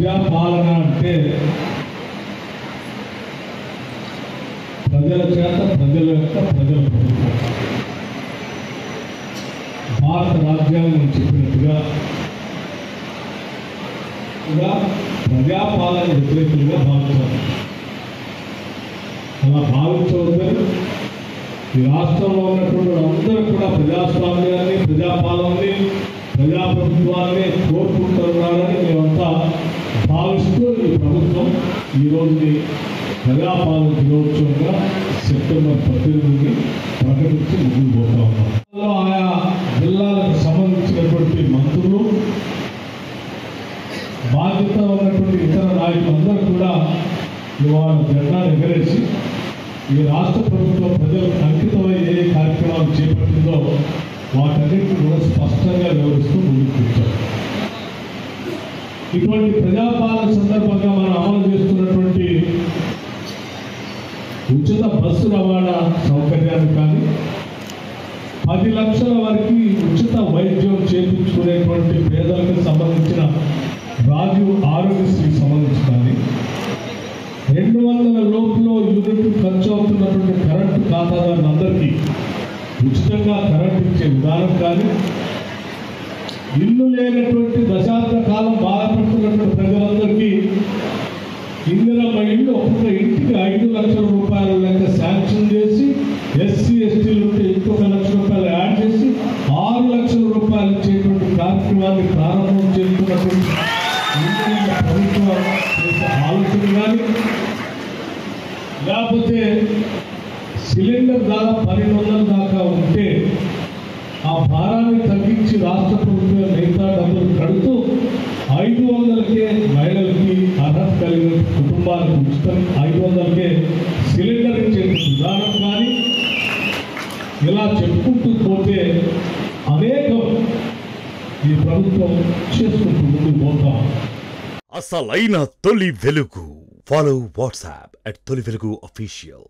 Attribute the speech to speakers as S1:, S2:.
S1: ప్రజాపాలన అంటే ప్రజల చేత ప్రజల ప్రభుత్వం. భారత రాజ్యాంగం చెప్పినట్టుగా ప్రజాపాలన వ్యతిరేకంగా భావించాలి. అలా భావించవద్దని ఈ రాష్ట్రంలో ఉన్నటువంటి అందరూ కూడా ప్రజాస్వామ్యాన్ని, ప్రజాపాలనని, ప్రజాప్రభుత్వాన్ని కోరుకుంటున్నారని మేమంతా భావిస్తూ ఈ ప్రభుత్వం ఈరోజుని ప్రజాపాలన దినోత్సవంగా సెప్టెంబర్ 18 ప్రకటించి ముందుకు పోతా ఉన్నాం. ఆయా జిల్లాలకు సంబంధించినటువంటి మంత్రులు, బాధ్యత ఉన్నటువంటి ఇతర నాయకులందరూ కూడా ఇవాళ జెండా ఎగరేసి ఈ రాష్ట్ర ప్రభుత్వం ప్రజలకు అంకితమై ఏ కార్యక్రమాలు చేపట్టిందో వాటన్నిటిని కూడా స్పష్టంగా వివరిస్తూ ముందుకు వచ్చారు. ఇటువంటి ప్రజాపాలన సందర్భంగా మనం అమలు చేస్తున్నటువంటి ఉచిత బస్సు రవాణా సౌకర్యాన్ని కానీ, 10 లక్షల వరకు ఉచిత వైద్యం చేయించుకునేటువంటి పేదలకు సంబంధించిన రాజీవ్ ఆరోగ్యశ్రీకి సంబంధించి కానీ, 200 లోపులో యూనిట్ ఖర్చు అవుతున్నటువంటి కరెంటు ఖాతాదారులందరికీ ఉచితంగా కరెంటు ఇచ్చే విధానం కానీ, ఇల్లు లేనటువంటి దశాబ్ద కాలం బాధపడుతున్నటువంటి ప్రజలందరికీ ఇందిరమ్మ ఇల్లు ఒక్కొక్క ఇంటికి 5 లక్షల రూపాయల లెక్క శాంక్షన్ చేసి, ఎస్సీ ఎస్టీలు ఉంటే ఇంకొక ₹1,00,000 యాడ్ చేసి 6 లక్షల రూపాయలు ఇచ్చేటువంటి కార్యక్రమాన్ని ప్రారంభం చేస్తున్నటువంటి ప్రభుత్వం చేసే ఆలోచన కానీ, లేకపోతే సిలిండర్ దాదాపు 1200 దాకా ఉంటే ఆ భారాన్ని తగ్గించి రాష్ట్ర ప్రభుత్వం మిగతా డబ్బులు కడుతూ 500కే మహిళలకి అర్హత కలిగిన కుటుంబాలకు ఉచితం 500కే సిలిండర్ ఇచ్చే విధానం కానీ, ఇలా చెప్పుకుంటూ పోతే అనేకం ఈ ప్రభుత్వం చేసుకుంటూ ముందుకు పోతాం.
S2: అసలైన తొలి వెలుగు. ఫాలో వాట్సాప్ @తొలి వెలుగు official.